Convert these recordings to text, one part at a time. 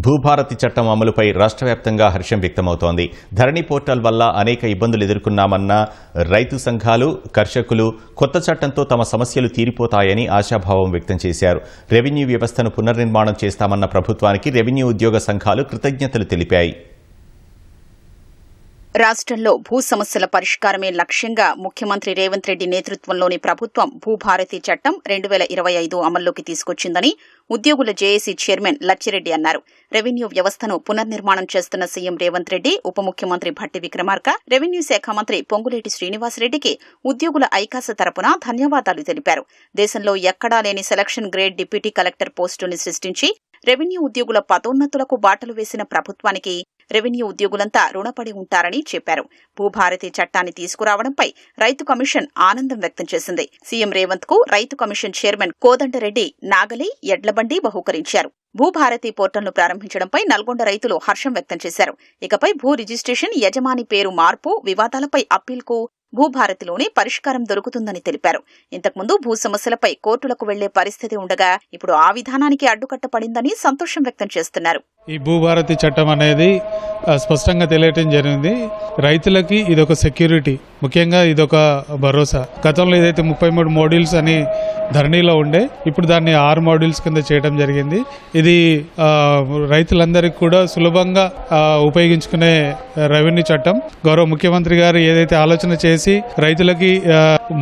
భూభారతి చట్టం అమలుపై రాష్ట్ర వ్యాప్తంగా హర్షం వ్యక్తమవుతోంది. ధరణి పోర్టల్ వల్ల అనేక ఇబ్బందులు ఎదుర్కొన్నామన్న రైతు సంఘాలు, కర్షకులు కొత్త చట్టంతో తమ సమస్యలు తీరిపోతాయని ఆశాభావం వ్యక్తం చేశారు. రెవెన్యూ వ్యవస్థను పునర్నిర్మాణం చేస్తామన్న ప్రభుత్వానికి రెవెన్యూ ఉద్యోగ సంఘాలు కృతజ్ఞతలు తెలిపాయి. రాష్ట్రంలో భూ సమస్యల పరిష్కారమే లక్ష్యంగా ముఖ్యమంత్రి రేవంత్ రెడ్డి నేతృత్వంలోని ప్రభుత్వం భూభారతి చట్టం 2025 అమల్లోకి తీసుకొచ్చిందని ఉద్యోగుల జేఏసీ చైర్మన్ లచ్చిరెడ్డి అన్నారు. రెవెన్యూ వ్యవస్థను పునర్నిర్మాణం చేస్తున్న సీఎం రేవంత్ రెడ్డి, ఉప ముఖ్యమంత్రి భట్టి విక్రమార్క, రెవెన్యూ శాఖ మంత్రి పొంగులేటి శ్రీనివాసరెడ్డికి ఉద్యోగుల ఐకాస తరపున ధన్యవాదాలు తెలిపారు. దేశంలో ఎక్కడా లేని సెలక్షన్ గ్రేడ్ డిప్యూటీ కలెక్టర్ పోస్టుని సృష్టించి రెవెన్యూ ఉద్యోగుల పదోన్నతులకు బాటలు వేసిన ప్రభుత్వానికి రెవెన్యూ ఉద్యోగులంతా రుణపడి ఉంటారని చెప్పారు. భూభారతి చట్టాన్ని తీసుకురావడంపై రైతు కమిషన్ ఆనందం వ్యక్తం చేసింది. సీఎం రేవంత్ కు రైతు కమిషన్ చైర్మన్ కోదండరెడ్డి నాగలి, ఎడ్లబండి బహూకరించారు. భూభారతి పోర్టల్ను ప్రారంభించడంపై నల్గొండ రైతులు హర్షం వ్యక్తం చేశారు. ఇకపై భూ రిజిస్ట్రేషన్, యజమాని పేరు మార్పు, వివాదాలపై అప్పీల్కు భూభారతిలోనే పరిష్కారం దొరుకుతుందని తెలిపారు. ఇంతకుముందు భూ సమస్యలపై కోర్టులకు వెళ్లే పరిస్థితి ఉండగా ఇప్పుడు ఆ విధానానికి అడ్డుకట్ట పడిందని సంతోషం వ్యక్తం చేస్తున్నారు. ఈ భూభారతి చట్టం అనేది స్పష్టంగా తెలియటం జరిగింది. రైతులకి ఇదొక సెక్యూరిటీ, ముఖ్యంగా ఇదొక భరోసా. గతంలో ఏదైతే 33 మోడ్యూల్స్ అని ధరణిలో ఉండే, ఇప్పుడు దాన్ని 6 మోడ్యూల్స్ కింద చేయడం జరిగింది. ఇది రైతులందరికీ కూడా సులభంగా ఉపయోగించుకునే రెవెన్యూ చట్టం. గౌరవ ముఖ్యమంత్రి గారు ఏదైతే ఆలోచన చేసి రైతులకి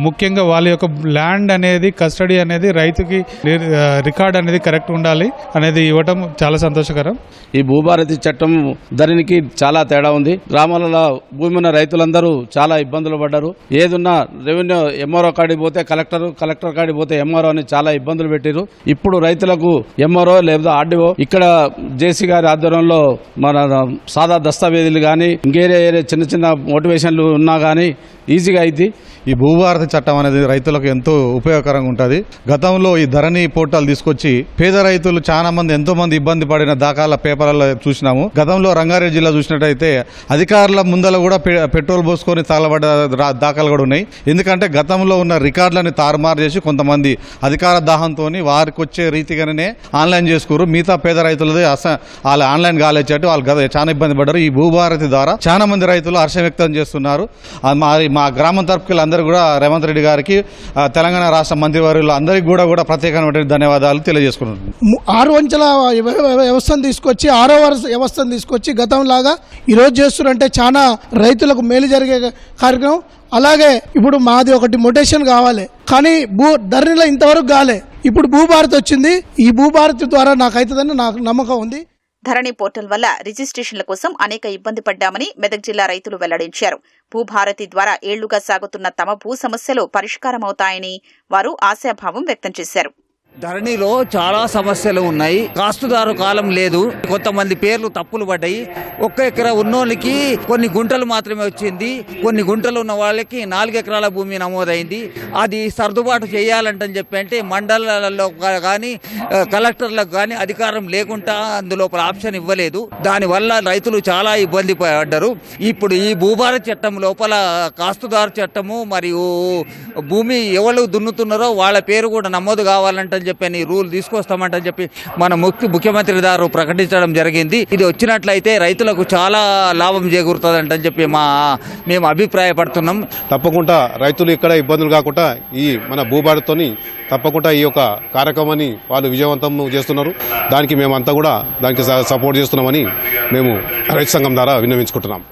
ముఖ్యంగా వాళ్ళ యొక్క ల్యాండ్ అనేది, కస్టడీ అనేది, రైతుకి రికార్డ్ అనేది కరెక్ట్ ఉండాలి అనేది ఇవ్వటం చాలా సంతోషకరం. ఈ భూభారతి చట్టం ధరణికి చాలా తేడా ఉంది. గ్రామాలలో భూమి ఉన్న రైతులందరూ చాలా ఇబ్బందులు పడ్డారు. ఏదున్నా రెవెన్యూ ఎంఆర్ఓ కాడికి పోతే కలెక్టర్ కాడికి పోతే ఎంఆర్ఓ అని చాలా ఇబ్బందులు పెట్టారు. ఇప్పుడు రైతులకు ఎంఆర్ఓ లేదా ఆర్డీఓ, ఇక్కడ జేసీ గారి ఆధ్వర్యంలో మన సాదా దస్తావేజీలు కానీ ఇంకేరే చిన్న చిన్న మోటివేషన్లు ఉన్నా కానీ ఈజీగా అయింది. ఈ భూభారతి చట్టం అనేది రైతులకు ఎంతో ఉపయోగకరంగా ఉంటుంది. గతంలో ఈ ధరణి పోర్టల్ తీసుకొచ్చి పేద రైతులు చాలా మంది, ఎంతో మంది ఇబ్బంది పడిన దాఖలా పేపర్లలో చూసినాము. గతంలో రంగారెడ్డి జిల్లా చూసినట్టయితే అధికారుల ముందల కూడా పెట్రోల్ పోసుకొని తగలబడ్డ దాఖలు కూడా ఉన్నాయి. ఎందుకంటే గతంలో ఉన్న రికార్డులని తారుమారు చేసి కొంతమంది అధికార దాహంతో వారికి వచ్చే రీతిగానే ఆన్లైన్ చేసుకోరు. మిగతా పేద రైతులది వాళ్ళు ఆన్లైన్ కాలేచేట్టు వాళ్ళు చాలా ఇబ్బంది పడ్డారు. ఈ భూభారతి ద్వారా చాలా మంది రైతులు హర్షం వ్యక్తం చేస్తున్నారు. మా గ్రామం తరపుకి అందరూ కూడా రేవంత్ రెడ్డి గారికి, తెలంగాణ రాష్ట్ర మంత్రివర్యులు అందరికీ కూడా ప్రత్యేకమైన ధన్యవాదాలు తెలియజేసుకున్నాను. 6 అంచెల వ్యవస్థను తీసుకొచ్చి 6వ వ్యవస్థను తీసుకొచ్చి గతంలాగా ఈరోజు చేస్తున్నారంటే చాలా రైతులకు మేలు జరిగే కార్యక్రమం. అలాగే ఇప్పుడు మాది ఒకటి మొటేషన్ కావాలి, కానీ ధరణిలో ఇంతవరకు కాలే. ఇప్పుడు భూభారతి వచ్చింది. ఈ భూభారతి ద్వారా నాకు అవుతుందని నాకు నమ్మకం ఉంది. ధరణి పోర్టల్ వల్ల రిజిస్ట్రేషన్ల కోసం అనేక ఇబ్బంది పడ్డామని మెదక్ జిల్లా రైతులు వెల్లడించారు. భూభారతి ద్వారా ఏళ్లుగా సాగుతున్న తమ భూ సమస్యలు పరిష్కారమవుతాయని వారు ఆశాభావం వ్యక్తం చేశారు. ధరణిలో చాలా సమస్యలు ఉన్నాయి. కాస్తుదారు కాలం లేదు. కొంతమంది పేర్లు తప్పులు పడ్డాయి. 1 ఎకరా ఉన్నోళ్ళకి కొన్ని గుంటలు మాత్రమే వచ్చింది. కొన్ని గుంటలు ఉన్న వాళ్ళకి 4 ఎకరాల భూమి నమోదైంది. అది సర్దుబాటు చేయాలంటని చెప్పి మండలాలలో కానీ కలెక్టర్లకు కానీ అధికారం లేకుండా అందులోపల ఆప్షన్ ఇవ్వలేదు. దానివల్ల రైతులు చాలా ఇబ్బంది పడ్డారు. ఇప్పుడు ఈ భూభారతి చట్టం లోపల కాస్తుదారు చట్టము మరియు భూమి ఎవరు దున్నుతున్నారో వాళ్ళ పేరు కూడా నమోదు కావాలంటే చెప్పని రూల్ తీసుకొస్తామంటని చెప్పి మన ముఖ్యమంత్రి గారు ప్రకటించడం జరిగింది. ఇది వచ్చినట్లయితే రైతులకు చాలా లాభం చేకూరుతుందంటని చెప్పి మేము అభిప్రాయపడుతున్నాం. తప్పకుండా రైతులు ఇక్కడ ఇబ్బందులు కాకుండా ఈ మన భూభారతితోని తప్పకుండా ఈ యొక్క కార్యక్రమాన్ని వాళ్ళు విజయవంతం చేస్తున్నారు. దానికి మేమంతా కూడా దానికి సపోర్ట్ చేస్తున్నామని మేము రైతు సంఘం ద్వారా విన్నవించుకుంటున్నాం.